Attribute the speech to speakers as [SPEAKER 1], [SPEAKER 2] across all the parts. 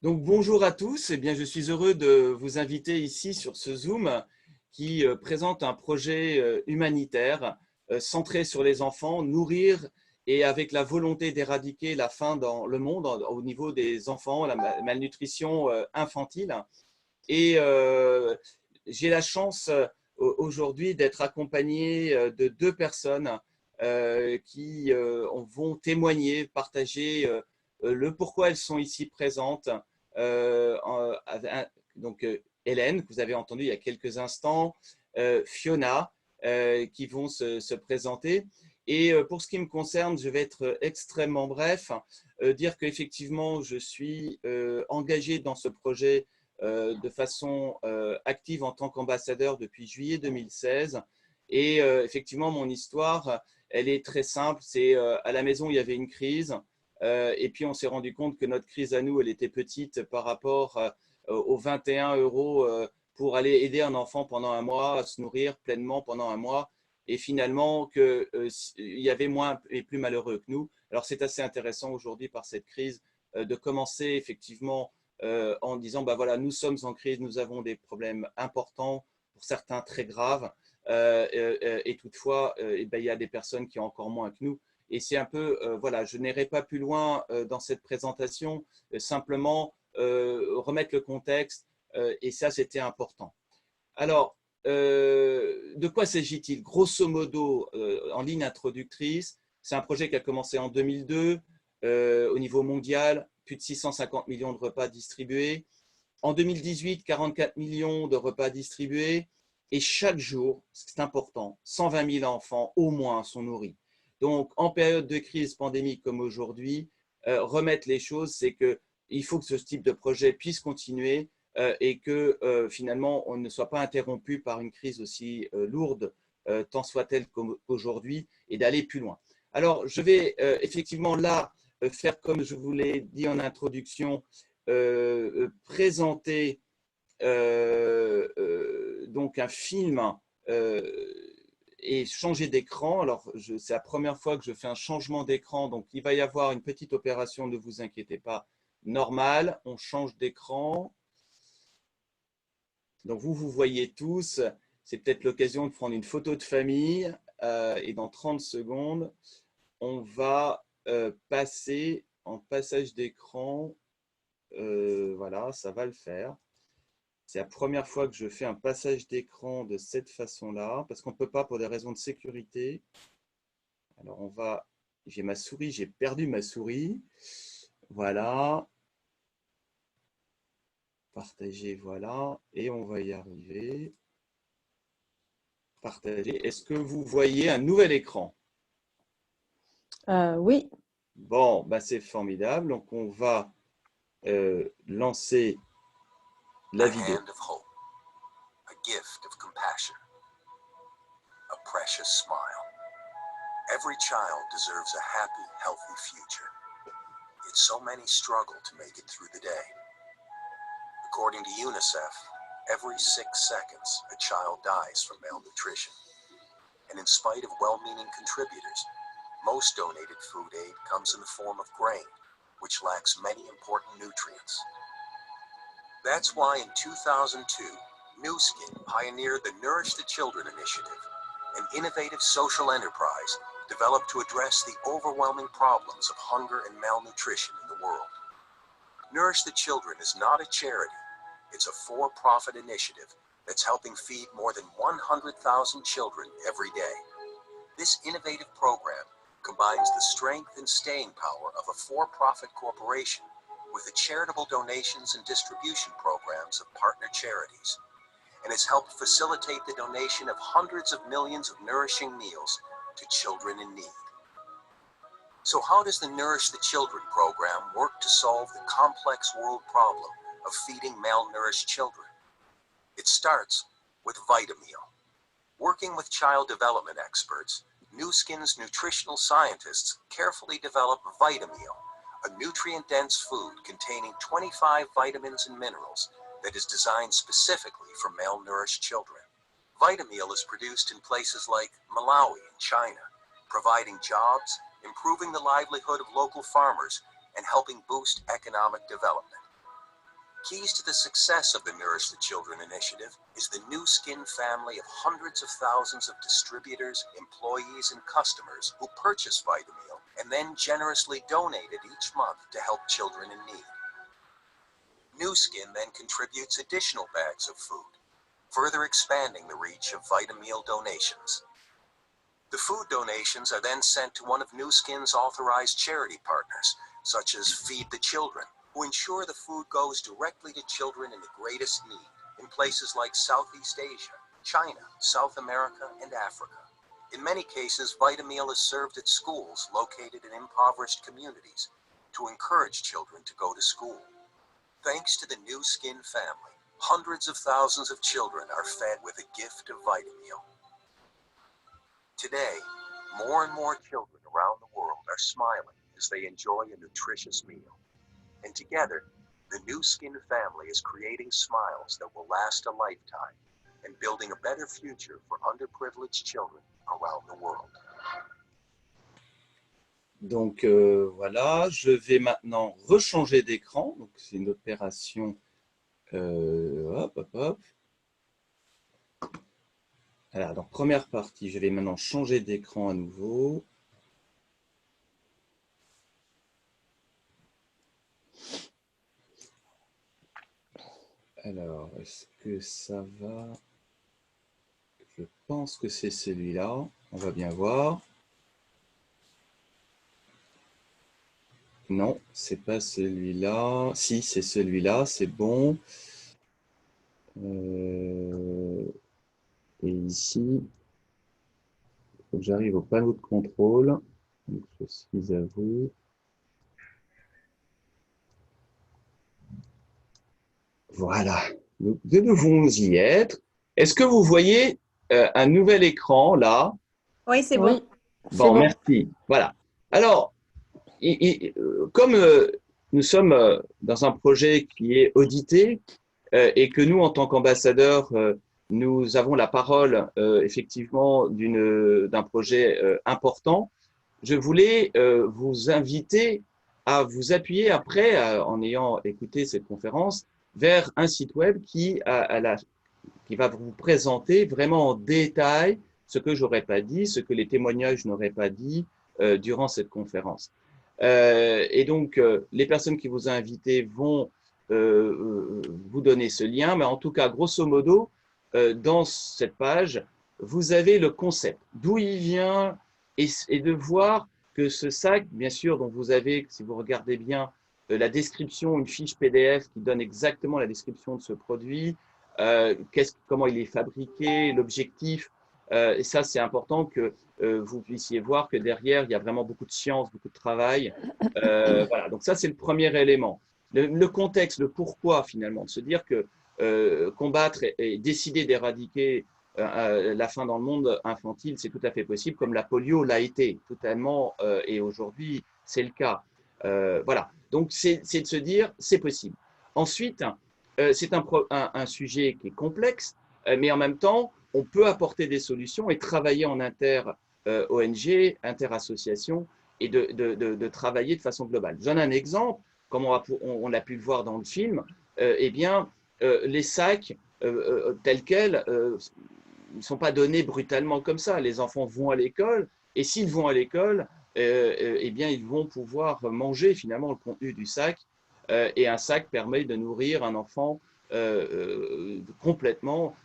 [SPEAKER 1] Donc bonjour à tous, eh bien, je suis heureux de vous inviter ici sur ce Zoom qui présente un projet humanitaire centré sur les enfants, nourrir et avec la volonté d'éradiquer la faim dans le monde au niveau des enfants, la malnutrition infantile. Et j'ai la chance aujourd'hui d'être accompagné de deux personnes qui vont témoigner, partager le pourquoi elles sont ici présentes. Euh, en- donc Hélène, que vous avez entendu il y a quelques instants, Fiona, qui vont se présenter. Et pour ce qui me concerne, je vais être extrêmement bref, dire qu'effectivement, je suis engagé dans ce projet de façon active en tant qu'ambassadeur depuis juillet 2016. Et effectivement, mon histoire, elle est très simple. C'est à la maison, il y avait une crise. Et puis, on s'est rendu compte que notre crise à nous, elle était petite par rapport aux 21 euros pour aller aider un enfant pendant un mois à se nourrir pleinement pendant un mois. Et finalement, qu'il y avait moins et plus malheureux que nous. Alors, c'est assez intéressant aujourd'hui par cette crise de commencer effectivement en disant bah voilà, nous sommes en crise, nous avons des problèmes importants, pour certains très graves, et toutefois, ben, il y a des personnes qui ont encore moins que nous. Et c'est un peu, voilà, je n'irai pas plus loin dans cette présentation, simplement remettre le contexte, et ça, c'était important. Alors, de quoi s'agit-il? Grosso modo, en ligne introductrice, c'est un projet qui a commencé en 2002 au niveau mondial, plus de 650 millions de repas distribués. En 2018, 44 millions de repas distribués. Et chaque jour, c'est important, 120 000 enfants au moins sont nourris. Donc, en période de crise pandémique comme aujourd'hui, remettre les choses, c'est qu'il faut que ce type de projet puisse continuer et que finalement, on ne soit pas interrompu par une crise aussi lourde, tant soit-elle qu'aujourd'hui, et d'aller plus loin. Alors, je vais effectivement là faire comme je vous l'ai dit en introduction, présenter donc un film et changer d'écran. Alors, c'est la première fois que je fais un changement d'écran, donc il va y avoir une petite opération, ne vous inquiétez pas, normale. On change d'écran. Donc, vous voyez tous. C'est peut-être l'occasion de prendre une photo de famille. Et dans 30 secondes, on va passer en passage d'écran. Voilà, ça va le faire. C'est la première fois que je fais un passage d'écran de cette façon-là, parce qu'on ne peut pas pour des raisons de sécurité. Alors on va, j'ai ma souris, j'ai perdu ma souris. Voilà, partager, voilà, et on va y arriver. Partager. Est-ce que vous voyez un nouvel écran?
[SPEAKER 2] Oui.
[SPEAKER 1] Bon, bah c'est formidable. Donc on va lancer la vidéo.
[SPEAKER 3] Hand of hope, a gift of compassion, a precious smile. Every child deserves a happy, healthy future. Yet so many struggle to make it through the day. According to UNICEF, every 6 seconds a child dies from malnutrition. And in spite of well-meaning contributors, most donated food aid comes in the form of grain, which lacks many important nutrients. That's why in 2002, Nu Skin pioneered the Nourish the Children initiative, an innovative social enterprise developed to address the overwhelming problems of hunger and malnutrition in the world. Nourish the Children is not a charity. It's a for-profit initiative that's helping feed more than 100,000 children every day. This innovative program combines the strength and staying power of a for-profit corporation with the charitable donations and distribution programs of partner charities, and has helped facilitate the donation of hundreds of millions of nourishing meals to children in need. So how does the Nourish the Children program work to solve the complex world problem of feeding malnourished children? It starts with Vitameal. Working with child development experts, Nu Skin's nutritional scientists carefully develop Vitameal, a nutrient-dense food containing 25 vitamins and minerals that is designed specifically for malnourished children. Vitameal is produced in places like Malawi and China, providing jobs, improving the livelihood of local farmers, and helping boost economic development. Keys to the success of the Nourish the Children initiative is the New Skin family of hundreds of thousands of distributors, employees, and customers who purchase Vitameal and then generously donate it each month to help children in need. New Skin then contributes additional bags of food, further expanding the reach of Vitameal donations. The food donations are then sent to one of New Skin's authorized charity partners, such as Feed the Children, who ensure the food goes directly to children in the greatest need in places like Southeast Asia, China, South America, and Africa. In many cases, Vitameal is served at schools located in impoverished communities to encourage children to go to school. Thanks to the New Skin family, hundreds of thousands of children are fed with a gift of Vitameal. Today, more and more children around the world are smiling as they enjoy a nutritious meal. And together, the New Skin family is creating smiles that will last a lifetime and building a better future for underprivileged children around the world.
[SPEAKER 1] Donc voilà, je vais maintenant rechanger d'écran. Donc c'est une opération. Hop, hop, hop. Alors, dans première partie, je vais maintenant changer d'écran à nouveau. Alors, est-ce que ça va? Je pense que c'est celui-là. On va bien voir. Non, c'est pas celui-là. Si, c'est celui-là, c'est bon. Et ici, il faut que j'arrive au panneau de contrôle. Donc, je suis à vous. Voilà, nous devons y être. Est-ce que vous voyez un nouvel écran là?
[SPEAKER 2] Oui, c'est bon.
[SPEAKER 4] Oui, c'est
[SPEAKER 1] Bon,
[SPEAKER 4] bon.
[SPEAKER 1] merci. Voilà. Alors, comme nous sommes dans un projet qui est audité et que nous, en tant qu'ambassadeurs, nous avons la parole effectivement d'un projet important, je voulais vous inviter à vous appuyer après, en ayant écouté cette conférence, vers un site web qui va vous présenter vraiment en détail ce que j'aurais pas dit, ce que les témoignages n'auraient pas dit durant cette conférence. Et donc, les personnes qui vous ont invité vont vous donner ce lien, mais en tout cas, grosso modo, dans cette page, vous avez le concept, d'où il vient, et de voir que ce sac, bien sûr, dont vous avez, si vous regardez bien, la description, une fiche PDF qui donne exactement la description de ce produit, comment il est fabriqué, l'objectif. Et ça, c'est important que vous puissiez voir que derrière, il y a vraiment beaucoup de science, beaucoup de travail. Voilà, donc ça, c'est le premier élément. Le contexte, le pourquoi, finalement, de se dire que combattre et décider d'éradiquer la faim dans le monde infantile, c'est tout à fait possible, comme la polio l'a été totalement, et aujourd'hui, c'est le cas. Voilà, donc c'est de se dire, c'est possible. Ensuite, c'est un sujet qui est complexe, mais en même temps, on peut apporter des solutions et travailler en inter-ONG, inter-association, et de travailler de façon globale. Je donne un exemple, comme on a pu le voir dans le film, eh bien, les sacs tels quels ne sont pas donnés brutalement comme ça. Les enfants vont à l'école, et s'ils vont à l'école, eh bien, ils vont pouvoir manger finalement le contenu du sac, et un sac permet de nourrir un enfant complètement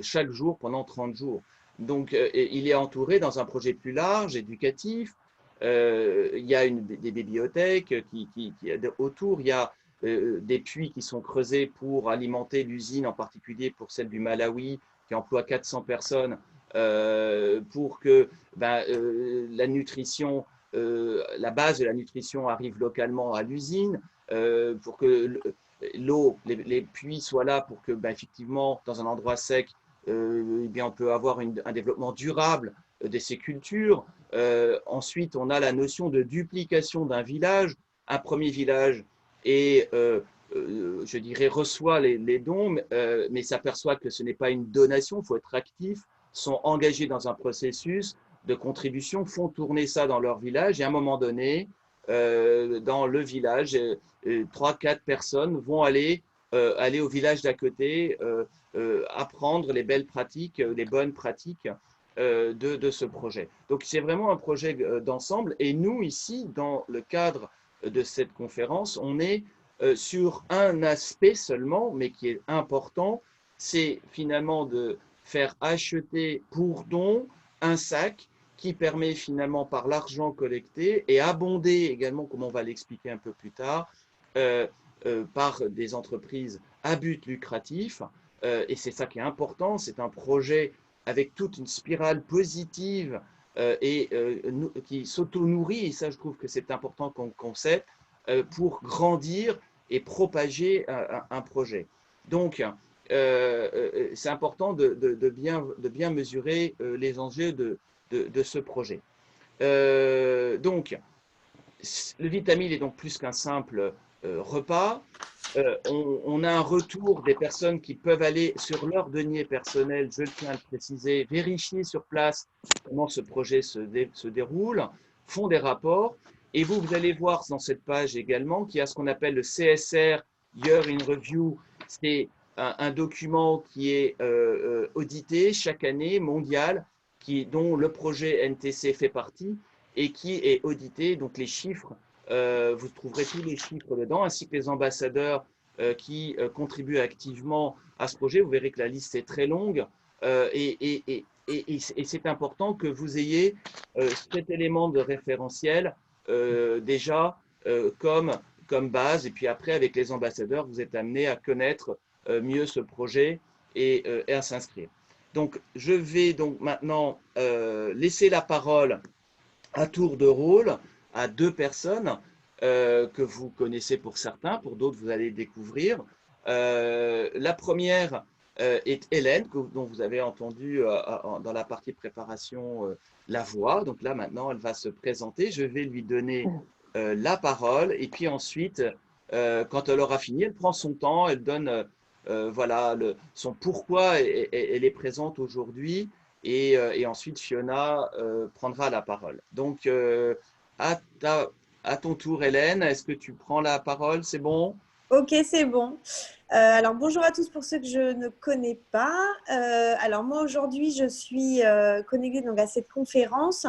[SPEAKER 1] chaque jour pendant 30 jours. Donc, il est entouré dans un projet plus large, éducatif. Il y a des bibliothèques autour, il y a des puits qui sont creusés pour alimenter l'usine, en particulier pour celle du Malawi, qui emploie 400 personnes, pour que la nutrition, la base de la nutrition arrive localement à l'usine, pour que l'eau, les puits soient là pour que, effectivement, dans un endroit sec, eh bien, on peut avoir un développement durable de ces cultures. Ensuite, on a la notion de duplication d'un village. Un premier village et je dirais, reçoit les dons, mais s'aperçoit que ce n'est pas une donation, il faut être actif, sont engagés dans un processus de contribution, font tourner ça dans leur village, et à un moment donné, dans le village, 3-4 personnes vont aller aller au village d'à côté, apprendre les belles pratiques, les bonnes pratiques de ce projet. Donc, c'est vraiment un projet d'ensemble. Et nous, ici, dans le cadre de cette conférence, on est sur un aspect seulement, mais qui est important, c'est finalement de faire acheter pour don un sac qui permet finalement par l'argent collecté et abondé également, comme on va l'expliquer un peu plus tard, par des entreprises à but lucratif. Et c'est ça qui est important, c'est un projet avec toute une spirale positive qui s'auto-nourrit, et ça je trouve que c'est important qu'on concept, pour grandir et propager un projet. Donc, c'est important de bien mesurer les enjeux de ce projet. Donc, le Vitamil est donc plus qu'un simple repas. On a un retour des personnes qui peuvent aller sur leur denier personnel, je tiens à le préciser, vérifier sur place comment ce projet se déroule, font des rapports. Et vous allez voir dans cette page également qu'il y a ce qu'on appelle le CSR Year in Review. C'est un document qui est audité chaque année, mondial, dont le projet NTC fait partie et qui est audité. Donc les chiffres, vous trouverez tous les chiffres dedans, ainsi que les ambassadeurs qui contribuent activement à ce projet. Vous verrez que la liste est très longue et c'est important que vous ayez cet élément de référentiel déjà comme base. Et puis après, avec les ambassadeurs, vous êtes amené à connaître mieux ce projet et à s'inscrire. Donc, je vais donc maintenant laisser la parole à tour de rôle à deux personnes que vous connaissez pour certains, pour d'autres vous allez découvrir. La première est Hélène, dont vous avez entendu dans la partie préparation la voix. Donc là maintenant elle va se présenter, je vais lui donner la parole et puis ensuite quand elle aura fini, elle prend son temps, elle donne voilà, son pourquoi elle est présente aujourd'hui et ensuite Fiona prendra la parole. Donc, à ton tour, Hélène, est-ce que tu prends la parole? C'est bon?
[SPEAKER 2] Ok, c'est bon. Alors, bonjour à tous pour ceux que je ne connais pas. Alors, moi, aujourd'hui, je suis connectée donc, à cette conférence.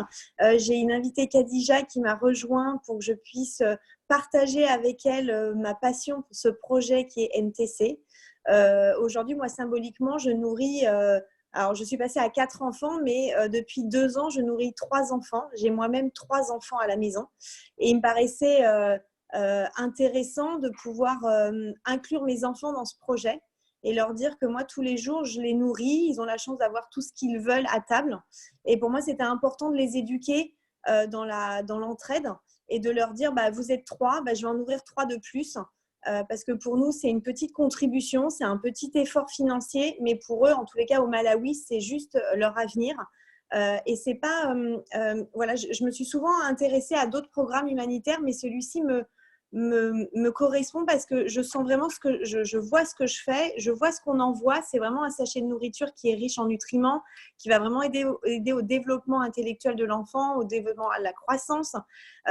[SPEAKER 2] J'ai une invitée, Khadija, qui m'a rejoint pour que je puisse partager avec elle ma passion pour ce projet qui est NTC. Aujourd'hui, moi, symboliquement, je nourris… alors, je suis passée à 4 enfants, mais depuis 2 ans, je nourris 3 enfants. J'ai moi-même 3 enfants à la maison. Et il me paraissait intéressant de pouvoir inclure mes enfants dans ce projet et leur dire que moi, tous les jours, je les nourris. Ils ont la chance d'avoir tout ce qu'ils veulent à table. Et pour moi, c'était important de les éduquer dans l'entraide et de leur dire, bah, vous êtes 3, bah, je vais en nourrir 3 de plus. Parce que pour nous, c'est une petite contribution, c'est un petit effort financier, mais pour eux, en tous les cas, au Malawi, c'est juste leur avenir. Et c'est pas, voilà, je me suis souvent intéressée à d'autres programmes humanitaires, mais celui-ci me correspond parce que je sens vraiment ce que je vois ce que je fais, je vois ce qu'on envoie. C'est vraiment un sachet de nourriture qui est riche en nutriments, qui va vraiment aider au développement intellectuel de l'enfant, au développement à la croissance.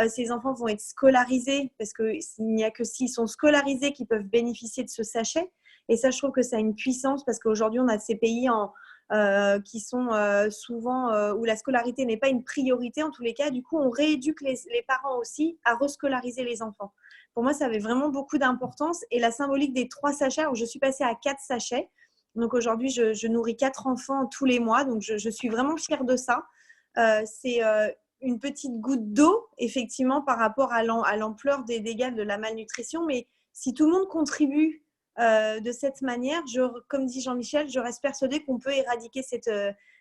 [SPEAKER 2] Ces enfants vont être scolarisés parce qu'il n'y a que s'ils sont scolarisés qu'ils peuvent bénéficier de ce sachet. Et ça, je trouve que ça a une puissance parce qu'aujourd'hui, on a ces pays qui sont souvent où la scolarité n'est pas une priorité en tous les cas. Du coup, on rééduque les parents aussi à rescolariser les enfants. Pour moi, ça avait vraiment beaucoup d'importance. Et la symbolique des 3 sachets, où je suis passée à 4 sachets. Donc aujourd'hui, je nourris 4 enfants tous les mois. Donc je suis vraiment fière de ça. C'est une petite goutte d'eau, effectivement, par rapport à l'ampleur des dégâts de la malnutrition. Mais si tout le monde contribue de cette manière, comme dit Jean-Michel, je reste persuadée qu'on peut éradiquer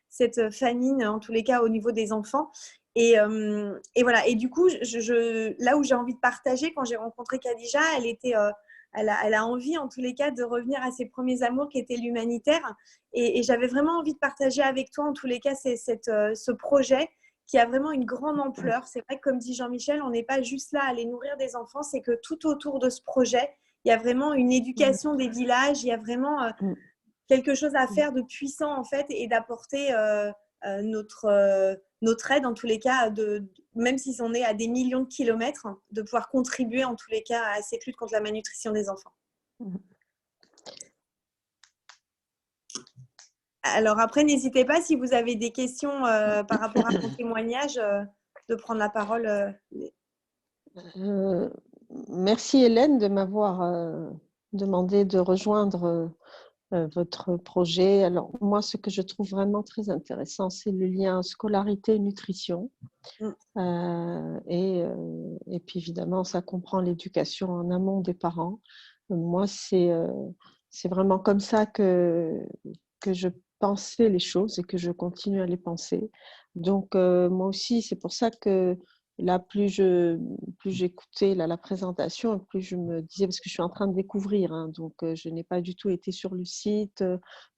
[SPEAKER 2] cette famine, en tous les cas au niveau des enfants. Et voilà. Et du coup, là où j'ai envie de partager, quand j'ai rencontré Khadija, elle a envie, en tous les cas, de revenir à ses premiers amours qui étaient l'humanitaire. Et j'avais vraiment envie de partager avec toi, en tous les cas, ce projet qui a vraiment une grande ampleur. C'est vrai que, comme dit Jean-Michel, on n'est pas juste là à aller nourrir des enfants, c'est que tout autour de ce projet, il y a vraiment une éducation des villages, il y a vraiment quelque chose à faire de puissant en fait et d'apporter notre aide en tous les cas, même si on est à des millions de kilomètres, de pouvoir contribuer en tous les cas à cette lutte contre la malnutrition des enfants. Alors après, n'hésitez pas si vous avez des questions par rapport à mon témoignage, de prendre la parole.
[SPEAKER 4] Euh, Merci Hélène de m'avoir demandé de rejoindre votre projet. Alors moi, ce que je trouve vraiment très intéressant, c'est le lien scolarité-nutrition. Et puis évidemment, ça comprend l'éducation en amont des parents. Moi, c'est vraiment comme ça que je pensais les choses et que je continue à les penser. Donc, moi aussi, c'est pour ça que là, plus j'écoutais la présentation, plus je me disais, parce que je suis en train de découvrir, hein, donc je n'ai pas du tout été sur le site,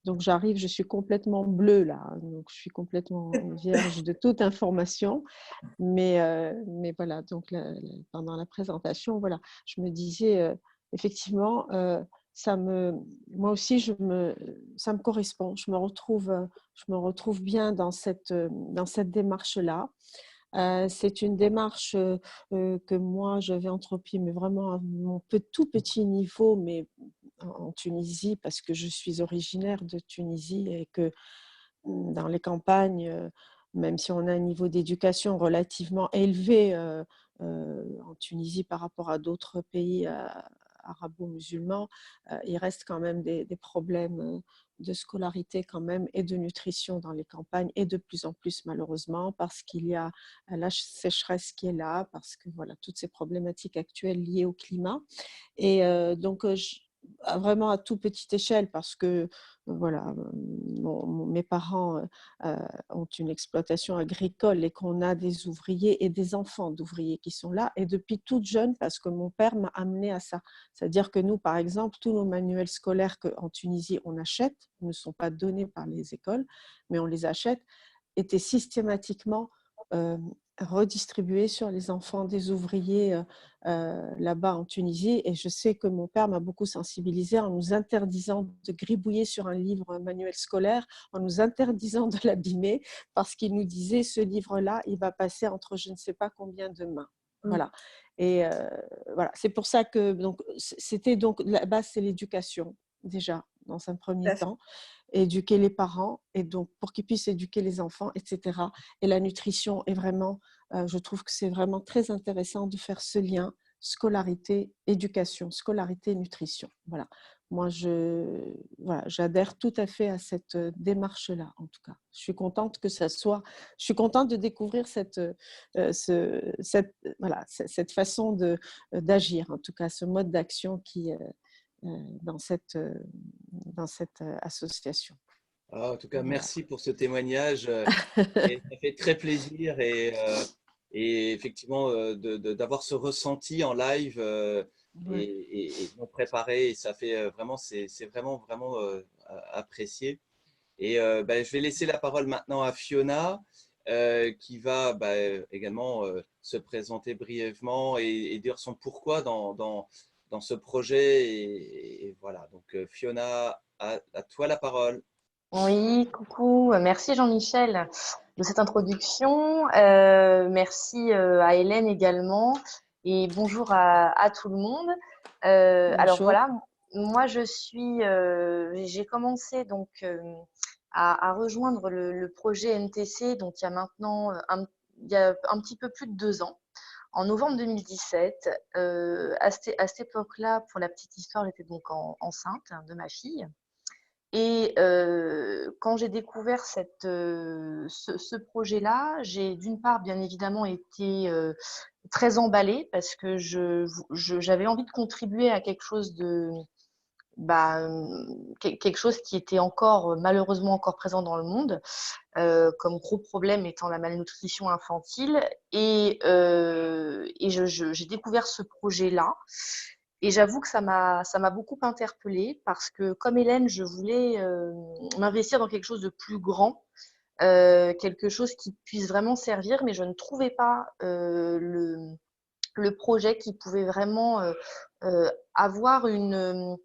[SPEAKER 4] donc j'arrive, je suis complètement bleue là, donc je suis complètement vierge de toute information, mais voilà, donc pendant la présentation, voilà, je me disais, effectivement, moi aussi, ça me correspond, je me retrouve bien dans cette démarche-là. C'est une démarche que moi, j'avais entrepris, mais vraiment à mon tout petit niveau, mais en Tunisie, parce que je suis originaire de Tunisie et que dans les campagnes, même si on a un niveau d'éducation relativement élevé en Tunisie par rapport à d'autres pays arabo-musulmans, il reste quand même des problèmes de scolarité quand même et de nutrition dans les campagnes, et de plus en plus malheureusement, parce qu'il y a la sécheresse qui est là, parce que voilà, toutes ces problématiques actuelles liées au climat. Et donc, vraiment à toute petite échelle, parce que voilà, mes parents ont une exploitation agricole et qu'on a des ouvriers et des enfants d'ouvriers qui sont là, et depuis toute jeune, parce que mon père m'a amené à ça. C'est-à-dire que nous, par exemple, tous nos manuels scolaires qu'en Tunisie on achète, ne sont pas donnés par les écoles, mais on les achète, étaient systématiquement redistribués sur les enfants des ouvriers là-bas en Tunisie. Et je sais que mon père m'a beaucoup sensibilisée en nous interdisant de gribouiller sur un livre, un manuel scolaire, en nous interdisant de l'abîmer, parce qu'il nous disait, ce livre-là, il va passer entre je ne sais pas combien de mains. Voilà. Et voilà, c'est pour ça que donc, c'était donc la base, c'est l'éducation déjà dans un premier temps, éduquer les parents, et donc pour qu'ils puissent éduquer les enfants, etc. Et la nutrition est vraiment, je trouve que c'est vraiment très intéressant de faire ce lien scolarité, éducation, scolarité, nutrition. Voilà. Moi, j'adhère tout à fait à cette démarche-là, en tout cas. Je suis contente que ça soit, je suis contente de découvrir cette façon d'agir, en tout cas, ce mode d'action qui dans cette association.
[SPEAKER 1] En tout cas, merci pour ce témoignage. Et ça fait très plaisir et effectivement d'avoir ce ressenti en live et non préparé. Et ça fait vraiment, c'est vraiment apprécié. Et je vais laisser la parole maintenant à Fiona qui va également se présenter brièvement et dire son pourquoi dans ce projet. Et voilà, donc Fiona, à toi la parole.
[SPEAKER 5] Oui, coucou, merci Jean-Michel de cette introduction. Merci à Hélène également, et bonjour à tout le monde. Alors voilà, moi j'ai commencé donc à rejoindre le projet NTC, donc il y a maintenant il y a un petit peu plus de 2 ans, en novembre 2017. À cette époque-là, pour la petite histoire, j'étais donc enceinte de ma fille. Et quand j'ai découvert ce projet-là, j'ai d'une part bien évidemment été très emballée, parce que j'avais envie de contribuer à quelque chose quelque chose qui était malheureusement encore présent dans le monde, comme gros problème étant la malnutrition infantile. Et j'ai découvert ce projet-là. Et j'avoue que ça m'a beaucoup interpellée, parce que, comme Hélène, je voulais m'investir dans quelque chose de plus grand, quelque chose qui puisse vraiment servir, mais je ne trouvais pas le projet qui pouvait vraiment avoir une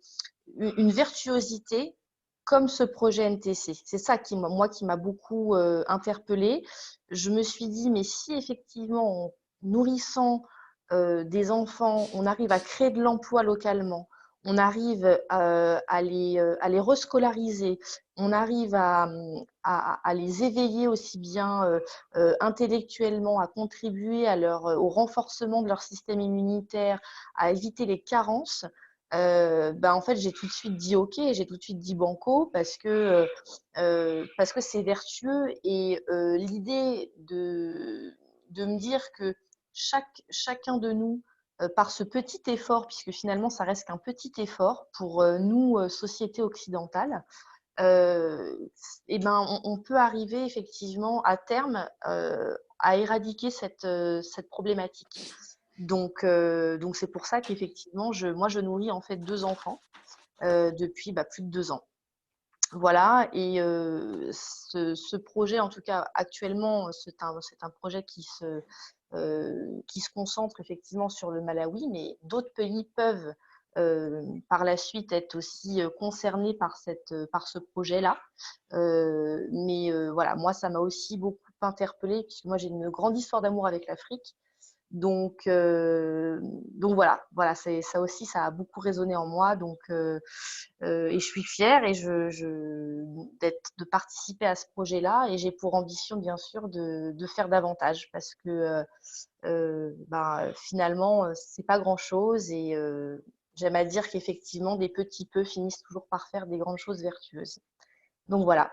[SPEAKER 5] virtuosité comme ce projet NTC. C'est ça qui m'a beaucoup interpellée. Je me suis dit, mais si effectivement, en nourrissant des enfants, on arrive à créer de l'emploi localement, on arrive à les rescolariser, on arrive à les éveiller aussi bien intellectuellement, à contribuer au renforcement de leur système immunitaire, à éviter les carences, en fait, j'ai tout de suite dit OK, j'ai tout de suite dit banco parce que c'est vertueux et l'idée de me dire que chacun de nous, par ce petit effort, puisque finalement ça reste qu'un petit effort pour nous, société occidentale, on peut arriver effectivement à terme à éradiquer cette problématique. Donc c'est pour ça qu'effectivement, moi, je nourris en fait 2 enfants depuis plus de 2 ans. Voilà, et ce projet, en tout cas actuellement, c'est un projet qui se concentre effectivement sur le Malawi, mais d'autres pays peuvent par la suite être aussi concernés par ce projet-là. Voilà, moi, ça m'a aussi beaucoup interpellée, puisque moi, j'ai une grande histoire d'amour avec l'Afrique. Donc voilà, ça aussi, ça a beaucoup résonné en moi. Et je suis fière de participer à ce projet-là. Et j'ai pour ambition, bien sûr, de faire davantage parce que finalement, c'est pas grand-chose. Et j'aime à dire qu'effectivement, des petits peu finissent toujours par faire des grandes choses vertueuses. Donc voilà.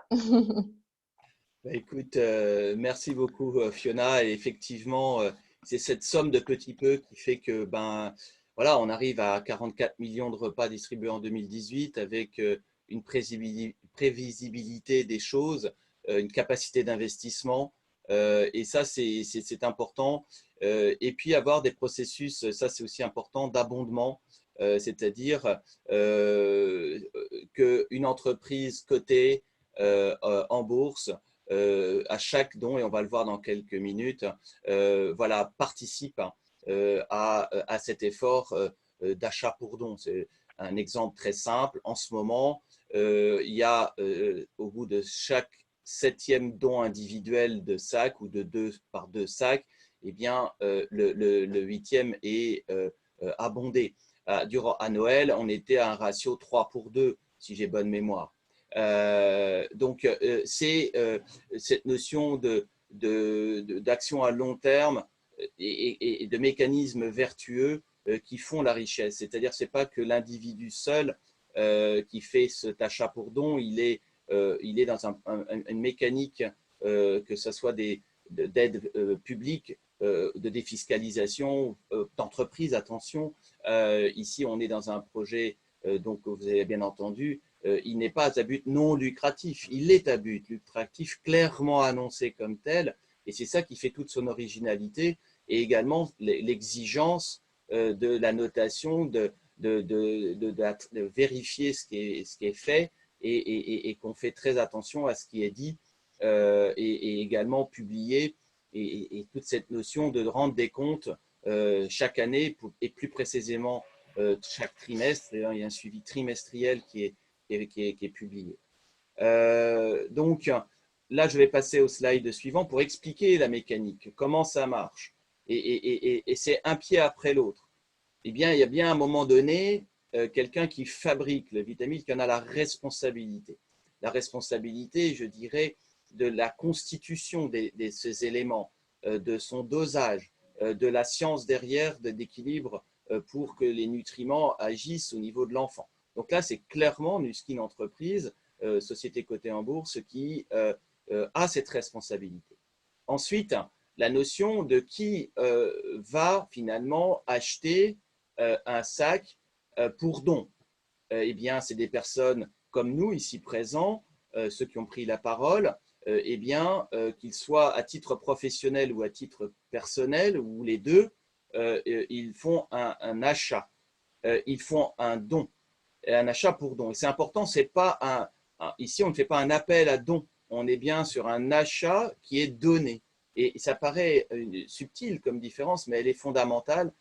[SPEAKER 1] Écoute, merci beaucoup Fiona. Et effectivement, c'est cette somme de petits peu qui fait que voilà, on arrive à 44 millions de repas distribués en 2018 avec une prévisibilité des choses, une capacité d'investissement. Et ça, c'est important. Et puis avoir des processus, ça c'est aussi important, d'abondement. C'est-à-dire qu'une entreprise cotée en bourse à chaque don, et on va le voir dans quelques minutes, voilà, participe à cet effort d'achat pour don. C'est un exemple très simple. En ce moment, il y a au bout de chaque 7e don individuel de sac ou de 2 par 2 sacs, eh bien, le 8e est abondé. À Noël, on était à un ratio 3 pour 2, si j'ai bonne mémoire. Donc, c'est cette notion d'action à long terme et de mécanismes vertueux qui font la richesse. C'est-à-dire, ce n'est pas que l'individu seul qui fait cet achat pour don, il est dans une mécanique, que ce soit d'aide publique, de défiscalisation, d'entreprise, attention. Ici, on est dans un projet, donc vous avez bien entendu, il n'est pas à but non lucratif, il est à but lucratif clairement annoncé comme tel, et c'est ça qui fait toute son originalité, et également l'exigence de la notation, de vérifier ce qui est fait, et qu'on fait très attention à ce qui est dit, et également publié, et toute cette notion de rendre des comptes chaque année, et plus précisément chaque trimestre. Il y a un suivi trimestriel qui est publié. Donc là, je vais passer au slide suivant pour expliquer la mécanique, comment ça marche. Et c'est un pied après l'autre. Eh bien, il y a bien à un moment donné quelqu'un qui fabrique le vitamine qui en a la responsabilité. La responsabilité, je dirais, de la constitution de ces éléments, de son dosage, de la science derrière, d'équilibre pour que les nutriments agissent au niveau de l'enfant. Donc là, c'est clairement Nuskin Entreprise, société cotée en bourse, qui a cette responsabilité. Ensuite, la notion de qui va finalement acheter un sac pour don. Eh bien, c'est des personnes comme nous, ici présents, ceux qui ont pris la parole, eh bien, qu'ils soient à titre professionnel ou à titre personnel, ou les deux, ils font un achat, ils font un don, un achat pour don. Et c'est important, c'est pas ici on ne fait pas un appel à don, on est bien sur un achat qui est donné. Et ça paraît subtil comme différence, mais elle est fondamentale,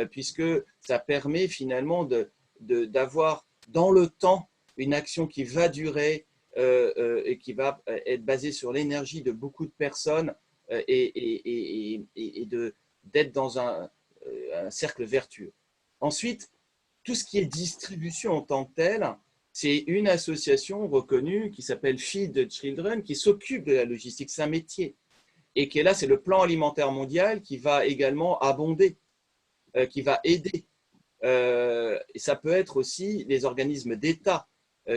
[SPEAKER 1] puisque ça permet finalement d'avoir dans le temps une action qui va durer et qui va être basée sur l'énergie de beaucoup de personnes, et d'être dans un cercle vertueux. Ensuite, tout ce qui est distribution en tant que telle, c'est une association reconnue qui s'appelle Feed the Children, qui s'occupe de la logistique, c'est un métier. Et qui est là, c'est le plan alimentaire mondial qui va également abonder, qui va aider. Et ça peut être aussi les organismes d'État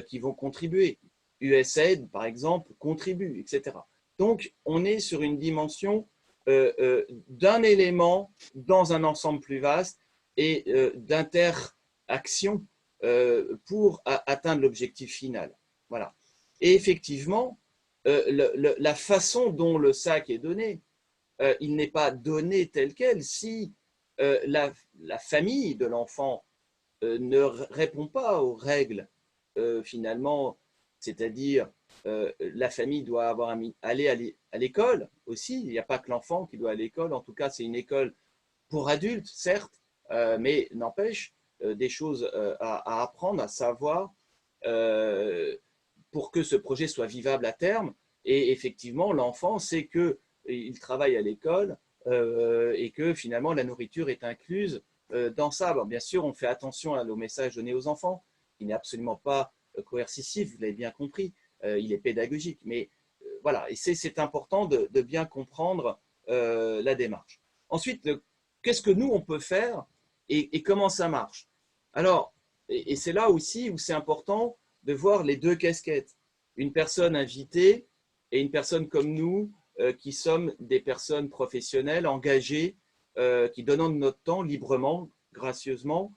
[SPEAKER 1] qui vont contribuer. USAID, par exemple, contribue, etc. Donc, on est sur une dimension d'un élément dans un ensemble plus vaste et d'interaction pour atteindre l'objectif final. Voilà. Et effectivement, la façon dont le sac est donné, il n'est pas donné tel quel si la famille de l'enfant ne répond pas aux règles finalement, c'est-à-dire la famille doit aller à l'école aussi. Il n'y a pas que l'enfant qui doit aller à l'école. En tout cas, c'est une école pour adultes, certes, mais n'empêche des choses à apprendre, à savoir pour que ce projet soit vivable à terme. Et effectivement, l'enfant sait qu'il travaille à l'école et que finalement la nourriture est incluse dans ça. Bon, bien sûr, on fait attention au message donné aux enfants. Il n'est absolument pas coercitif, vous l'avez bien compris. Il est pédagogique. Mais voilà, et c'est important de bien comprendre la démarche. Ensuite, qu'est-ce que nous, on peut faire et comment ça marche? Alors, et c'est là aussi où c'est important de voir les deux casquettes. Une personne invitée et une personne comme nous qui sommes des personnes professionnelles, engagées, qui donnons de notre temps librement, gracieusement.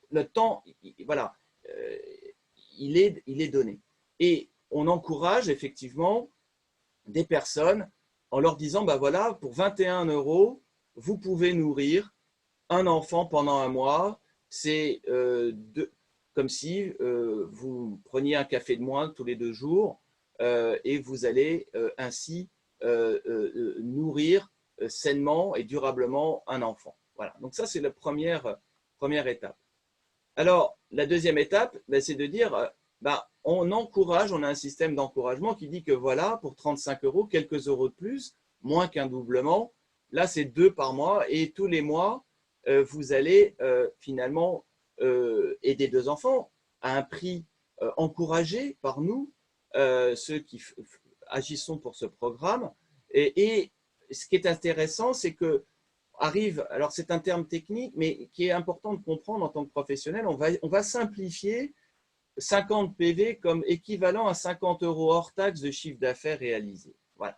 [SPEAKER 1] Le temps, voilà, il est donné. Et on encourage effectivement des personnes en leur disant, ben voilà, pour 21 €, vous pouvez nourrir un enfant pendant un mois. C'est comme si vous preniez un café de moins tous les 2 jours et vous allez ainsi nourrir sainement et durablement un enfant. Voilà, donc ça c'est la première étape. Alors, la deuxième étape, ben, c'est de dire, on encourage, on a un système d'encouragement qui dit que voilà, pour 35 €, quelques euros de plus, moins qu'un doublement, là c'est 2 par mois et tous les mois, vous allez finalement aider 2 enfants à un prix encouragé par nous, ceux qui agissons pour ce programme. Et ce qui est intéressant, c'est que alors c'est un terme technique, mais qui est important de comprendre en tant que professionnel, on va simplifier 50 PV comme équivalent à 50 € hors taxe de chiffre d'affaires réalisé. Voilà.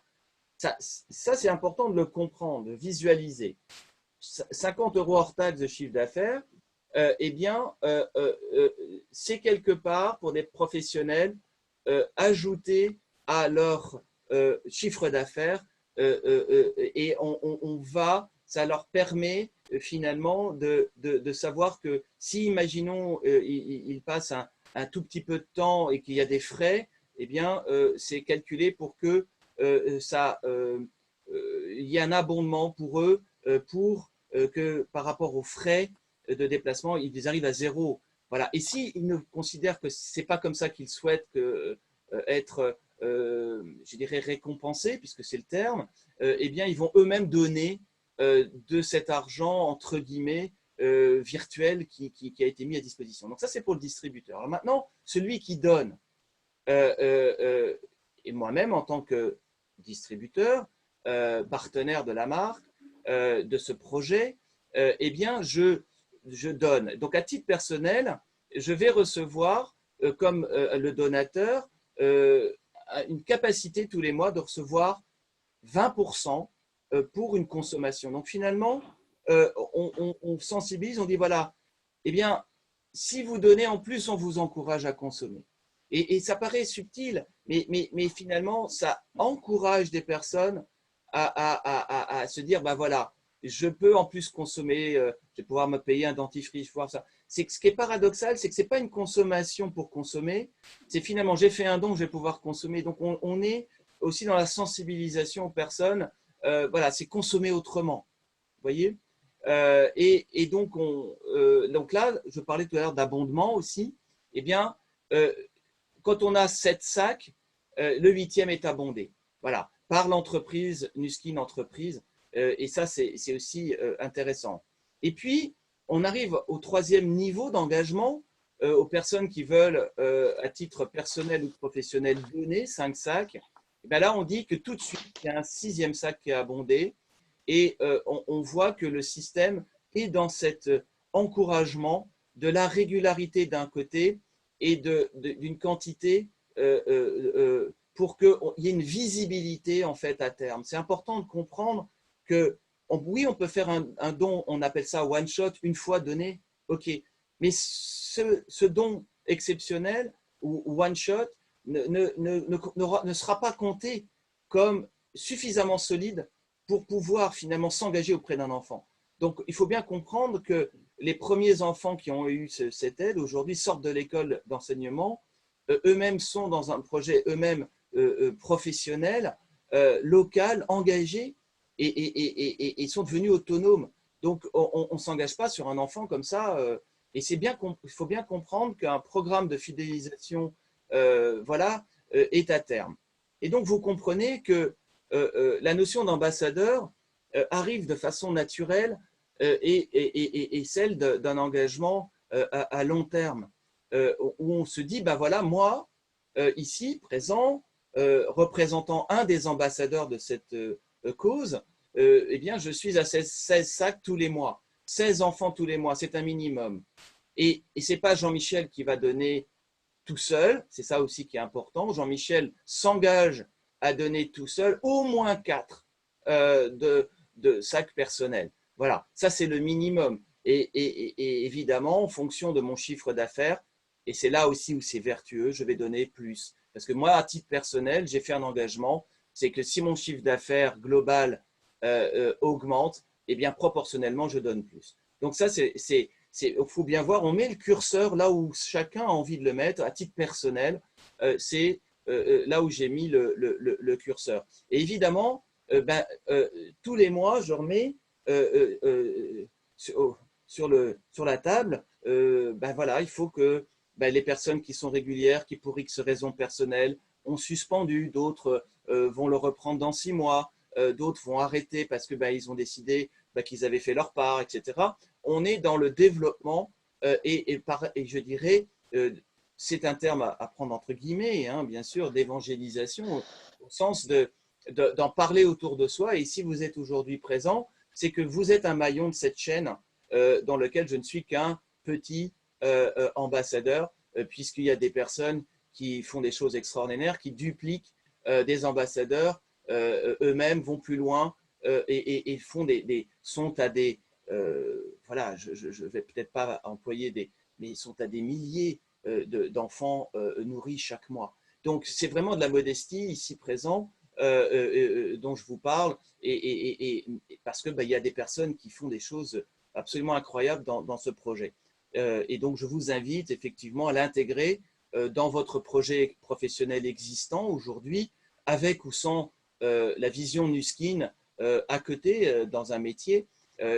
[SPEAKER 1] Ça c'est important de le comprendre, de visualiser. 50 € hors taxe de chiffre d'affaires, eh bien, c'est quelque part pour des professionnels ajouté à leur chiffre d'affaires et ça leur permet finalement de savoir que si, imaginons, ils passent un tout petit peu de temps et qu'il y a des frais, eh bien, c'est calculé pour que il y ait un abondement pour eux pour que par rapport aux frais de déplacement, ils arrivent à 0. Voilà. Et s'ils ne considèrent que ce n'est pas comme ça qu'ils souhaitent être, je dirais, récompensés, puisque c'est le terme, eh bien, ils vont eux-mêmes donner de cet argent, entre guillemets, virtuel qui a été mis à disposition. Donc ça, c'est pour le distributeur. Alors maintenant, celui qui donne, et moi-même, en tant que distributeur, partenaire de la marque, de ce projet, eh bien, je donne. Donc, à titre personnel, je vais recevoir, comme le donateur, une capacité tous les mois de recevoir 20% pour une consommation. Donc, finalement, on sensibilise, on dit, voilà, eh bien, si vous donnez, en plus, on vous encourage à consommer. Et ça paraît subtil, mais finalement, ça encourage des personnes à se dire, ben voilà, je peux en plus consommer, je vais pouvoir me payer un dentifrice, je vais pouvoir ça. Ce qui est paradoxal, c'est que ce n'est pas une consommation pour consommer, c'est finalement, j'ai fait un don, je vais pouvoir consommer. Donc, on est aussi dans la sensibilisation aux personnes, voilà, c'est consommer autrement, vous voyez. Et donc, donc là, je parlais tout à l'heure d'abondement aussi, eh bien, quand on a 7 sacs, le 8e est abondé, voilà, par l'entreprise, Nuskin Entreprise, et ça, c'est aussi intéressant. Et puis, on arrive au troisième niveau d'engagement, aux personnes qui veulent, à titre personnel ou professionnel, donner 5 sacs. Et bien là, on dit que tout de suite, il y a un 6e sac qui est abondé et on voit que le système est dans cet encouragement de la régularité d'un côté et d'une quantité pour qu'il y ait une visibilité en fait à terme. C'est important de comprendre que oui, on peut faire un don, on appelle ça one shot, une fois donné, ok. Mais ce don exceptionnel ou one shot ne sera pas compté comme suffisamment solide pour pouvoir finalement s'engager auprès d'un enfant. Donc, il faut bien comprendre que les premiers enfants qui ont eu cette aide aujourd'hui sortent de l'école d'enseignement, eux-mêmes sont dans un projet eux-mêmes professionnel, local, engagé et sont devenus autonomes. Donc, on ne s'engage pas sur un enfant comme ça. Et il faut bien comprendre qu'un programme de fidélisation est à terme. Et donc, vous comprenez que la notion d'ambassadeur arrive de façon naturelle et celle d'un engagement à long terme, où on se dit, ben voilà, moi, ici, présent, représentant un des ambassadeurs de cette cause, eh bien, je suis à 16 sacs tous les mois, 16 enfants tous les mois, c'est un minimum. Et ce n'est pas Jean-Michel qui va donner tout seul, c'est ça aussi qui est important. Jean-Michel s'engage à donner tout seul au moins 4 de sacs personnels. Voilà, ça c'est le minimum. Et évidemment, en fonction de mon chiffre d'affaires, et c'est là aussi où c'est vertueux, je vais donner plus. Parce que moi, à titre personnel, j'ai fait un engagement, c'est que si mon chiffre d'affaires global augmente, eh bien proportionnellement, je donne plus. Donc ça, il faut bien voir, on met le curseur là où chacun a envie de le mettre, à titre personnel, c'est là où j'ai mis le curseur. Et évidemment, tous les mois, je remets sur la table, voilà, il faut que les personnes qui sont régulières, qui pour X raisons personnelles ont suspendu, d'autres vont le reprendre dans 6 mois, d'autres vont arrêter parce que ils ont décidé qu'ils avaient fait leur part, etc. On est dans le développement et je dirais, c'est un terme à prendre entre guillemets, hein, bien sûr, d'évangélisation, au sens d'en parler autour de soi. Et si vous êtes aujourd'hui présent, c'est que vous êtes un maillon de cette chaîne dans lequel je ne suis qu'un petit ambassadeur, puisqu'il y a des personnes qui font des choses extraordinaires, qui dupliquent des ambassadeurs, eux-mêmes vont plus loin et font sont à des… voilà, je ne vais peut-être pas employer mais ils sont à des milliers d'enfants nourris chaque mois. Donc, c'est vraiment de la modestie ici présent dont je vous parle, et parce que il y a des personnes qui font des choses absolument incroyables dans ce projet. Et donc, je vous invite effectivement à l'intégrer dans votre projet professionnel existant aujourd'hui, avec ou sans la vision Nuskin à côté dans un métier.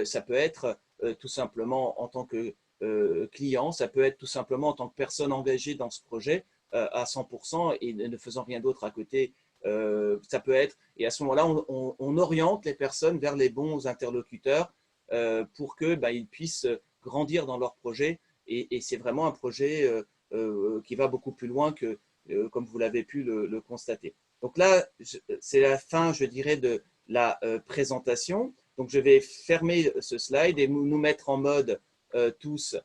[SPEAKER 1] Ça peut être tout simplement en tant que client, ça peut être tout simplement en tant que personne engagée dans ce projet à 100% et ne faisant rien d'autre à côté. Ça peut être, et à ce moment-là, on oriente les personnes vers les bons interlocuteurs pour qu'ils puissent grandir dans leur projet. Et c'est vraiment un projet qui va beaucoup plus loin que, comme vous l'avez pu le constater. Donc là, c'est la fin, je dirais, de la présentation. Donc, je vais fermer ce slide et nous mettre en mode tous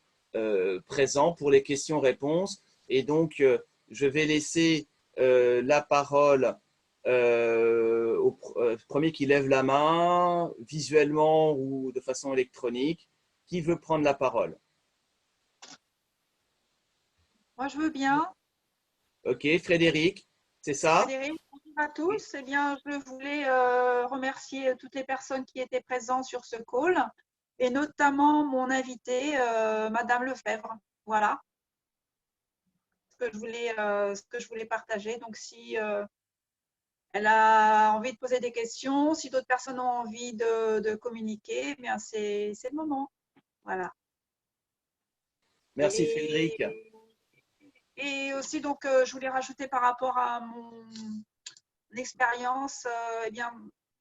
[SPEAKER 1] présents pour les questions-réponses. Et donc, je vais laisser la parole au premier qui lève la main, visuellement ou de façon électronique. Qui veut prendre la parole?
[SPEAKER 6] Moi, je veux bien.
[SPEAKER 1] Ok, Frédéric, c'est ça?
[SPEAKER 6] Frédéric, bonjour à tous. Eh bien, je voulais remercier toutes les personnes qui étaient présentes sur ce call et notamment mon invitée, Madame Lefebvre. Voilà ce que je voulais partager. Donc, si elle a envie de poser des questions, si d'autres personnes ont envie de communiquer, eh bien, c'est le moment. Voilà.
[SPEAKER 1] Merci, Frédéric.
[SPEAKER 6] Et aussi, donc, je voulais rajouter par rapport à mon expérience, eh bien,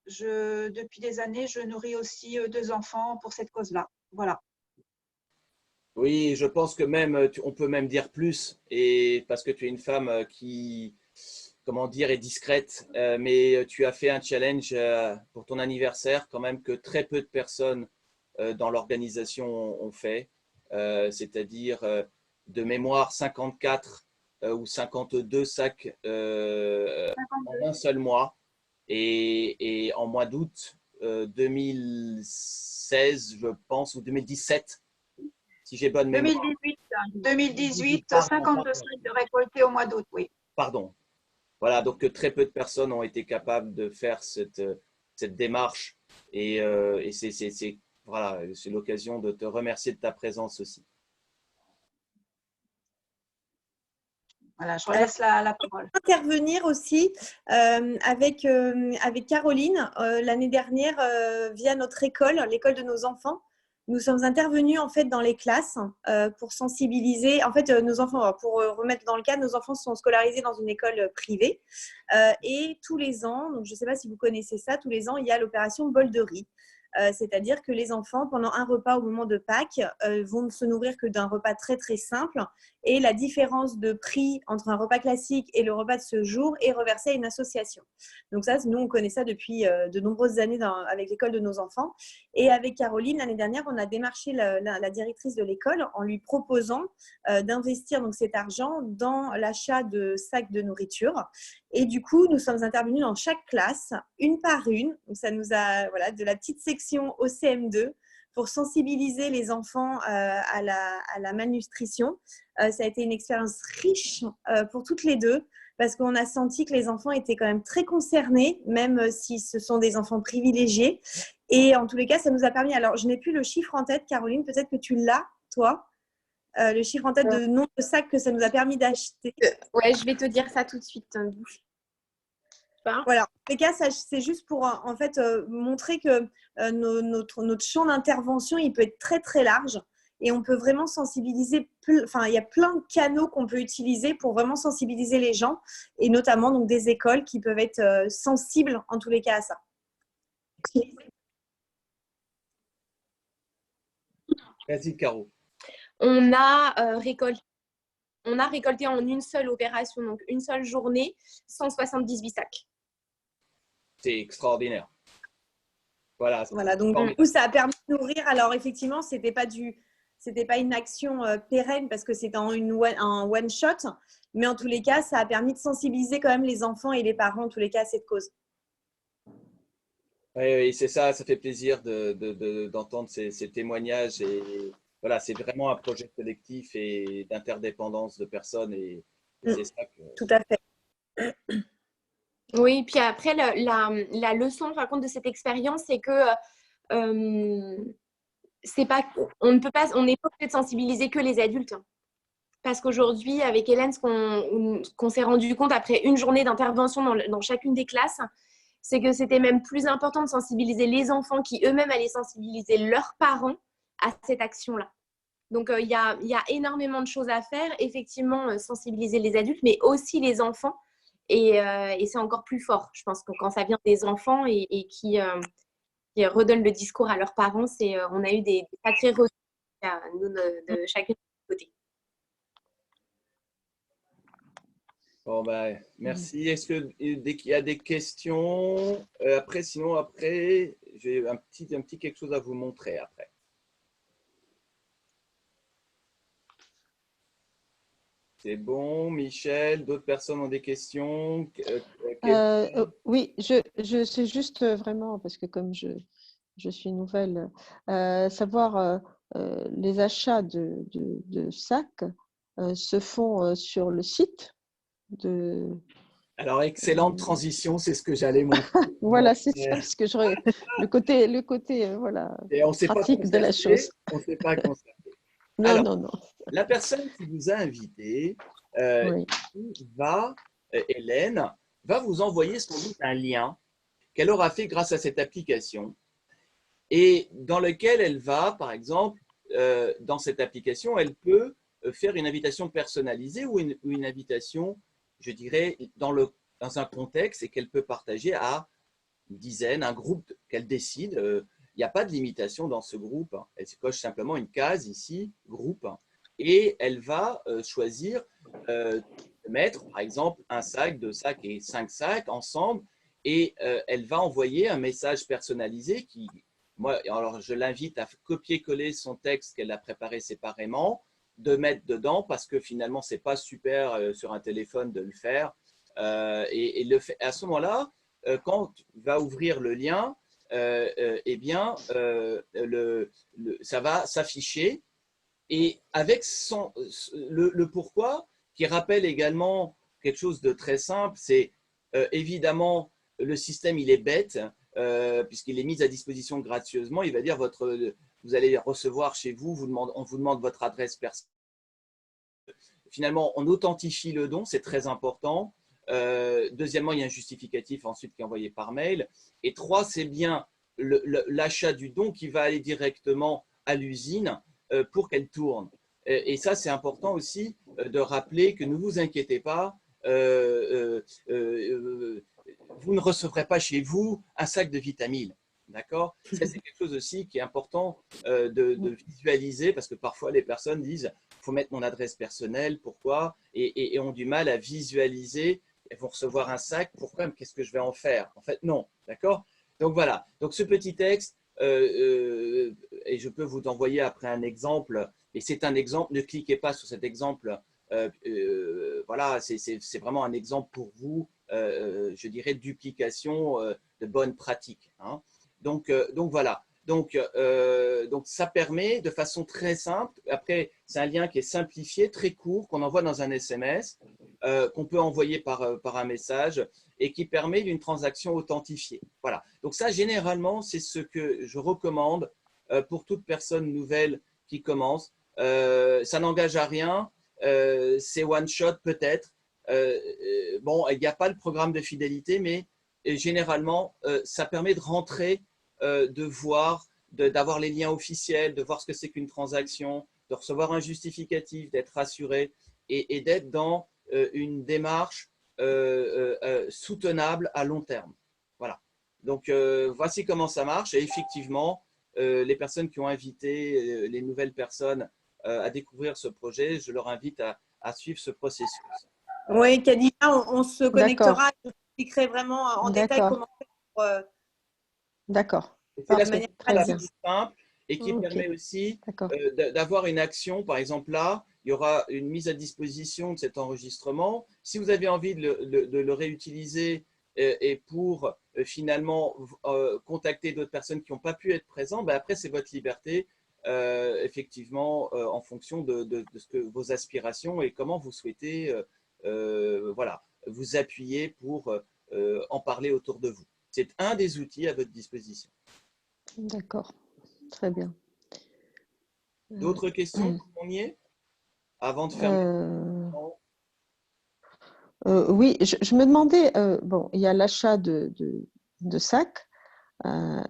[SPEAKER 6] depuis des années, je nourris aussi 2 enfants pour cette cause-là. Voilà.
[SPEAKER 1] Oui, je pense que même, on peut même dire plus, et parce que tu es une femme qui, comment dire, est discrète, mais tu as fait un challenge pour ton anniversaire quand même que très peu de personnes dans l'organisation ont fait, c'est-à-dire de mémoire 54 ou 52 sacs en un seul mois, et en mois d'août 2016, je pense, ou 2017, si j'ai bonne mémoire.
[SPEAKER 6] 2018,
[SPEAKER 1] Pardon,
[SPEAKER 6] 52
[SPEAKER 1] pardon,
[SPEAKER 6] sacs de récoltés au mois d'août, oui.
[SPEAKER 1] pardon. Voilà, donc très peu de personnes ont été capables de faire cette démarche. Et voilà, c'est l'occasion de te remercier de ta présence aussi.
[SPEAKER 6] Voilà, je relaisse la parole.
[SPEAKER 2] Intervenir aussi avec Caroline l'année dernière via notre école, l'école de nos enfants. Nous sommes intervenus en fait dans les classes pour sensibiliser. En fait, nos enfants, pour remettre dans le cadre, nos enfants sont scolarisés dans une école privée et tous les ans, donc je ne sais pas si vous connaissez ça, tous les ans il y a l'opération bol de riz. C'est-à-dire que les enfants, pendant un repas au moment de Pâques, vont ne se nourrir que d'un repas très très simple et la différence de prix entre un repas classique et le repas de ce jour est reversée à une association. Donc ça, nous, on connaît ça depuis de nombreuses années avec l'école de nos enfants. Et avec Caroline, l'année dernière, on a démarché la directrice de l'école en lui proposant d'investir donc cet argent dans l'achat de sacs de nourriture. Et du coup, nous sommes intervenus dans chaque classe, une par une. Donc ça nous a, voilà, de la petite section au CM2 pour sensibiliser les enfants à la malnutrition. Ça a été une expérience riche pour toutes les deux parce qu'on a senti que les enfants étaient quand même très concernés, même si ce sont des enfants privilégiés. Et en tous les cas, ça nous a permis… Alors, je n'ai plus le chiffre en tête, Caroline, peut-être que tu l'as, toi, le chiffre en tête de nombre de sacs que ça nous a permis d'acheter.
[SPEAKER 7] Ouais, je vais te dire ça tout de suite. Bouge pas.
[SPEAKER 2] Voilà, en tous les cas, c'est juste pour en fait montrer que notre champ d'intervention, il peut être très très large et on peut vraiment sensibiliser. Enfin, il y a plein de canaux qu'on peut utiliser pour vraiment sensibiliser les gens et notamment donc des écoles qui peuvent être sensibles en tous les cas à ça.
[SPEAKER 1] Vas-y, Caro.
[SPEAKER 7] On a récolté en une seule opération, donc une seule journée, 178 sacs.
[SPEAKER 1] C'est extraordinaire. Voilà.
[SPEAKER 2] Voilà, donc du coup, ça a permis de nourrir. Alors effectivement, c'était pas une action pérenne parce que c'était un one shot, mais en tous les cas, ça a permis de sensibiliser quand même les enfants et les parents en tous les cas à cette cause.
[SPEAKER 1] Oui, c'est ça, ça fait plaisir d'entendre ces témoignages. Et voilà, c'est vraiment un projet collectif et d'interdépendance de personnes. Et c'est ça que…
[SPEAKER 2] Tout à fait.
[SPEAKER 7] Oui, puis après, la leçon, par contre, de cette expérience, c'est que c'est pas, on n'est pas obligé de sensibiliser que les adultes. Parce qu'aujourd'hui, avec Hélène, ce qu'on s'est rendu compte après une journée d'intervention dans chacune des classes, c'est que c'était même plus important de sensibiliser les enfants qui eux-mêmes allaient sensibiliser leurs parents à cette action-là. Donc, il y a énormément de choses à faire. Effectivement, sensibiliser les adultes, mais aussi les enfants. Et c'est encore plus fort, je pense, que quand ça vient des enfants et qui redonnent le discours à leurs parents, on a eu des sacrés retours de chacun de notre côté.
[SPEAKER 1] Bon, ben, merci. Est-ce que dès qu'il y a des questions, sinon, j'ai un petit quelque chose à vous montrer après. C'est bon, Michel, d'autres personnes ont des questions?
[SPEAKER 4] Oui, c'est juste vraiment, parce que comme je suis nouvelle, savoir les achats de sacs se font sur le site de…
[SPEAKER 1] Alors, excellente transition, c'est ce que j'allais montrer.
[SPEAKER 4] Voilà, c'est ça, parce que le côté voilà, pratique de la chose.
[SPEAKER 1] On ne s'est pas concerté.
[SPEAKER 4] Non,
[SPEAKER 1] Alors,
[SPEAKER 4] non.
[SPEAKER 1] La personne qui vous a invité,
[SPEAKER 4] Oui.
[SPEAKER 1] Hélène, va vous envoyer sans doute un lien qu'elle aura fait grâce à cette application et dans lequel elle va, par exemple, dans cette application, elle peut faire une invitation personnalisée ou une invitation, je dirais, dans un contexte et qu'elle peut partager à une dizaine, un groupe qu'elle décide. il n'y a pas de limitation dans ce groupe. Elle coche simplement une case ici, groupe, et elle va choisir de mettre, par exemple, un sac, 2 sacs et 5 sacs ensemble, et elle va envoyer un message personnalisé qui, moi, alors je l'invite à copier-coller son texte qu'elle a préparé séparément, de mettre dedans, parce que finalement, ce n'est pas super sur un téléphone de le faire. Et à ce moment-là, quand tu vas ouvrir le lien, eh bien, ça va s'afficher. Et avec le pourquoi, qui rappelle également quelque chose de très simple, c'est évidemment, le système, il est bête, puisqu'il est mis à disposition gracieusement. Il va dire, vous allez recevoir chez vous, on vous demande votre adresse personnelle. Finalement, on authentifie le don, c'est très important. Deuxièmement, il y a un justificatif ensuite qui est envoyé par mail. Et 3, c'est bien l'achat du don qui va aller directement à l'usine pour qu'elle tourne. Et ça, c'est important aussi de rappeler que ne vous inquiétez pas, vous ne recevrez pas chez vous un sac de vitamines. D'accord? Ça, c'est quelque chose aussi qui est important de visualiser, parce que parfois les personnes disent il faut mettre mon adresse personnelle, pourquoi, et ont du mal à visualiser. Elles vont recevoir un sac, pourquoi, qu'est-ce que je vais en faire? En fait, non. D'accord? Donc voilà. Donc ce petit texte, et je peux vous envoyer après un exemple, et c'est un exemple, ne cliquez pas sur cet exemple. Voilà, c'est vraiment un exemple pour vous, je dirais, de duplication de bonnes pratiques. Hein. Donc voilà. Donc, ça permet de façon très simple, après c'est un lien qui est simplifié, très court, qu'on envoie dans un SMS, qu'on peut envoyer par un message et qui permet d'une transaction authentifiée. Voilà. Donc ça, généralement, c'est ce que je recommande pour toute personne nouvelle qui commence. Ça n'engage à rien, c'est one shot peut-être. Bon, il n'y a pas le programme de fidélité, mais généralement, ça permet de rentrer, de voir, d'avoir les liens officiels, de voir ce que c'est qu'une transaction, de recevoir un justificatif, d'être rassuré et d'être dans une démarche soutenable à long terme. Voilà. Donc, voici comment ça marche. Et effectivement, les personnes qui ont invité les nouvelles personnes à découvrir ce projet, je leur invite à suivre ce processus.
[SPEAKER 2] Oui, Khadija, on se connectera. Je vous expliquerai vraiment en détail comment faire pour…
[SPEAKER 4] D'accord.
[SPEAKER 1] C'est la
[SPEAKER 2] de manière
[SPEAKER 1] solution la
[SPEAKER 2] pratique.
[SPEAKER 1] plus simple et qui permet aussi
[SPEAKER 4] D'accord.
[SPEAKER 1] d'avoir une action. Par exemple, là, il y aura une mise à disposition de cet enregistrement. Si vous avez envie de le réutiliser et pour finalement contacter d'autres personnes qui n'ont pas pu être présentes, ben après, c'est votre liberté, effectivement, en fonction de ce que vos aspirations et comment vous souhaitez voilà, vous appuyer pour en parler autour de vous. C'est un des outils à votre disposition.
[SPEAKER 4] D'accord, très bien.
[SPEAKER 1] D'autres questions pour qu'on y est avant de fermer?
[SPEAKER 4] Oui, je me demandais, bon, il y a l'achat de sacs,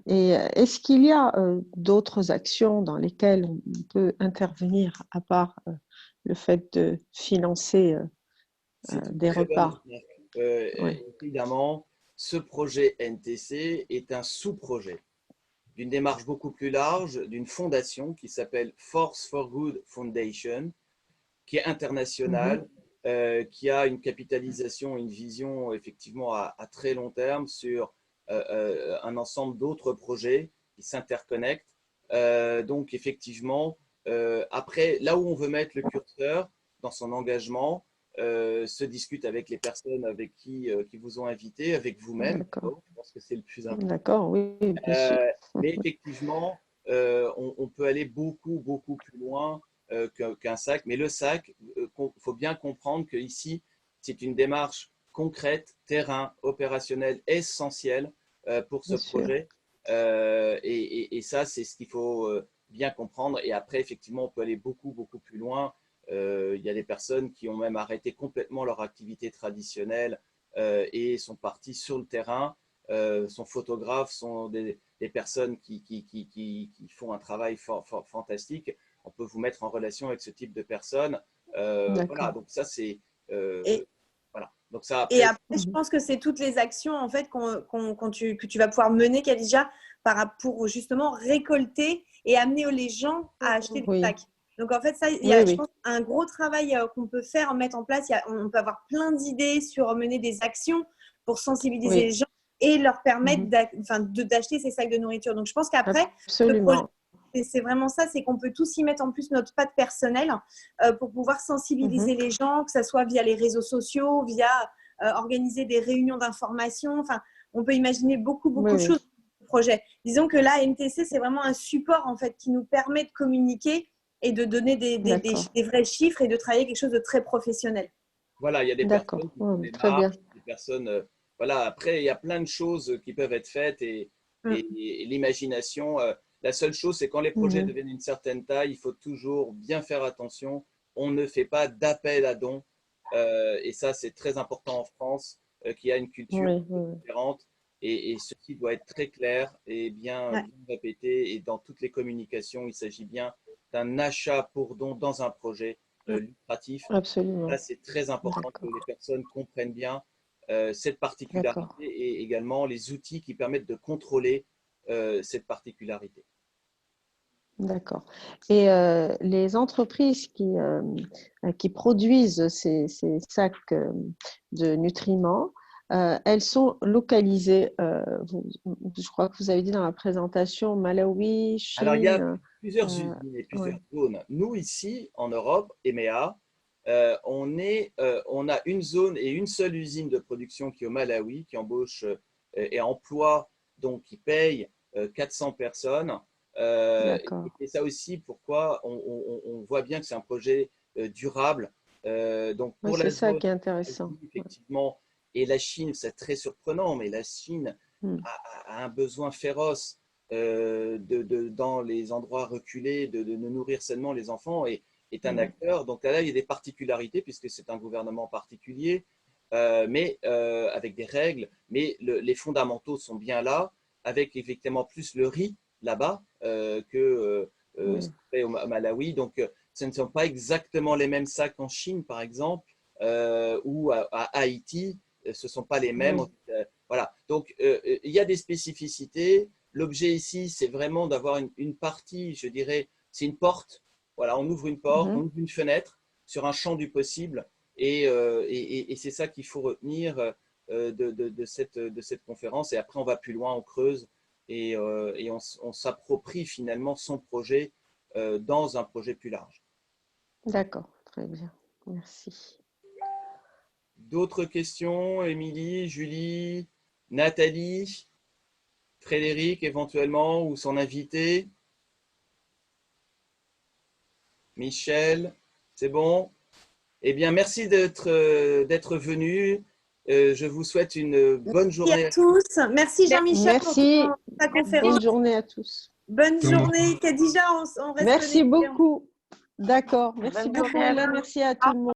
[SPEAKER 4] et est-ce qu'il y a d'autres actions dans lesquelles on peut intervenir à part le fait de financer des repas?
[SPEAKER 1] Oui. Évidemment, ce projet NTC est un sous-projet d'une démarche beaucoup plus large, d'une fondation qui s'appelle Force for Good Foundation, qui est internationale, qui a une capitalisation, une vision effectivement à très long terme sur un ensemble d'autres projets qui s'interconnectent. Donc effectivement, après, là où on veut mettre le curseur dans son engagement, se discute avec les personnes avec qui vous ont invité, avec vous-même. Je pense que c'est le plus important.
[SPEAKER 4] D'accord, oui, bien sûr.
[SPEAKER 1] Mais effectivement, on peut aller beaucoup, beaucoup plus loin qu'un sac. Mais le sac, il faut bien comprendre qu'ici, c'est une démarche concrète, terrain, opérationnel, essentielle pour ce projet. Et ça, c'est ce qu'il faut bien comprendre. Et après, effectivement, on peut aller beaucoup, beaucoup plus loin. Il y a des personnes qui ont même arrêté complètement leur activité traditionnelle et sont parties sur le terrain. Sont photographes, sont des personnes qui font un travail fantastique. On peut vous mettre en relation avec ce type de personnes. Voilà, donc ça c'est… voilà. Donc ça, après,
[SPEAKER 2] et après, je pense que c'est toutes les actions en fait, que tu vas pouvoir mener, Khadija, pour justement récolter et amener les gens à acheter des
[SPEAKER 4] Oui.
[SPEAKER 2] sacs. Donc, en fait, ça, il y
[SPEAKER 4] Oui,
[SPEAKER 2] a,
[SPEAKER 4] oui.
[SPEAKER 2] je pense, un gros travail qu'on peut faire, mettre en place. On peut avoir plein d'idées sur mener des actions pour sensibiliser
[SPEAKER 4] Oui.
[SPEAKER 2] les gens et leur permettre
[SPEAKER 4] Mhm.
[SPEAKER 2] d'acheter ces sacs de nourriture. Donc, je pense qu'après,
[SPEAKER 4] Absolument.
[SPEAKER 2] c'est vraiment ça, c'est qu'on peut tous y mettre en plus notre patte personnelle pour pouvoir sensibiliser les gens, que ce soit via les réseaux sociaux, via organiser des réunions d'information. Enfin, on peut imaginer beaucoup
[SPEAKER 4] Oui,
[SPEAKER 2] de
[SPEAKER 4] oui.
[SPEAKER 2] choses dans le projet. Disons que là, MTC, c'est vraiment un support en fait qui nous permet de communiquer et de donner des vrais chiffres et de travailler quelque chose de très professionnel.
[SPEAKER 1] Voilà, il y a des
[SPEAKER 4] D'accord.
[SPEAKER 1] personnes qui
[SPEAKER 4] Oui,
[SPEAKER 1] font des
[SPEAKER 4] très bien.
[SPEAKER 1] marches, des personnes. Voilà, après, il y a plein de choses qui peuvent être faites et l'imagination. La seule chose, c'est quand les projets
[SPEAKER 4] Mhm.
[SPEAKER 1] deviennent une certaine taille, il faut toujours bien faire attention. On ne fait pas d'appel à dons. Et ça, c'est très important en France, qui a une culture
[SPEAKER 4] Oui, oui.
[SPEAKER 1] différente. Et ceci doit être très clair et bien répété. Et dans toutes les communications, il s'agit bien d'un achat pour don dans un projet lucratif.
[SPEAKER 4] Absolument.
[SPEAKER 1] Là, c'est très important que
[SPEAKER 4] D'accord.
[SPEAKER 1] les personnes comprennent bien cette particularité
[SPEAKER 4] D'accord.
[SPEAKER 1] et également les outils qui permettent de contrôler cette particularité.
[SPEAKER 4] D'accord. Et les entreprises qui produisent ces sacs de nutriments, elles sont localisées, je crois que vous avez dit dans la présentation, Malawi,
[SPEAKER 1] Alors, il y a
[SPEAKER 4] Chine.
[SPEAKER 1] plusieurs usines et plusieurs
[SPEAKER 4] Ouais.
[SPEAKER 1] zones. Nous, ici, en Europe, EMEA, on a une zone et une seule usine de production qui est au Malawi, qui embauche et emploie, donc qui paye 400 personnes.
[SPEAKER 4] D'accord.
[SPEAKER 1] Et ça aussi, pourquoi on voit bien que c'est un projet durable. Donc,
[SPEAKER 4] Oui,
[SPEAKER 1] pour la
[SPEAKER 4] c'est ça
[SPEAKER 1] zone
[SPEAKER 4] qui est intéressant.
[SPEAKER 1] Asie, effectivement, et la Chine, c'est très surprenant, mais la Chine
[SPEAKER 4] Mm.
[SPEAKER 1] a un besoin féroce dans les endroits reculés de nourrir sainement les enfants et est un acteur. Donc là, il y a des particularités puisque c'est un gouvernement particulier, mais avec des règles. Mais les fondamentaux sont bien là, avec effectivement plus le riz là-bas que ce qu'on fait au Malawi. Donc, ce ne sont pas exactement les mêmes sacs en Chine, par exemple, ou à Haïti. Ce ne sont pas les mêmes. Voilà. Donc, il y a des spécificités. L'objet ici, c'est vraiment d'avoir une partie, je dirais, c'est une porte. Voilà, on ouvre une porte, on ouvre une fenêtre sur un champ du possible. Et c'est ça qu'il faut retenir de cette conférence. Et après, on va plus loin, on creuse et on s'approprie finalement son projet dans un projet plus large.
[SPEAKER 4] D'accord, très bien. Merci.
[SPEAKER 1] D'autres questions, Émilie, Julie, Nathalie, Frédéric éventuellement ou son invité? Michel, c'est bon? Eh bien, merci d'être venu. Je vous souhaite une bonne journée.
[SPEAKER 2] Merci à tous. Merci Jean-Michel pour
[SPEAKER 4] Merci.
[SPEAKER 2] ta conférence.
[SPEAKER 4] Bonne journée à tous.
[SPEAKER 2] Bonne journée. Khadija, on reste
[SPEAKER 4] Merci
[SPEAKER 2] connectés.
[SPEAKER 4] beaucoup. D'accord. Merci
[SPEAKER 5] Bonne
[SPEAKER 4] beaucoup,
[SPEAKER 5] journée à
[SPEAKER 4] Hélène.
[SPEAKER 5] vous.
[SPEAKER 4] Merci à tout le monde.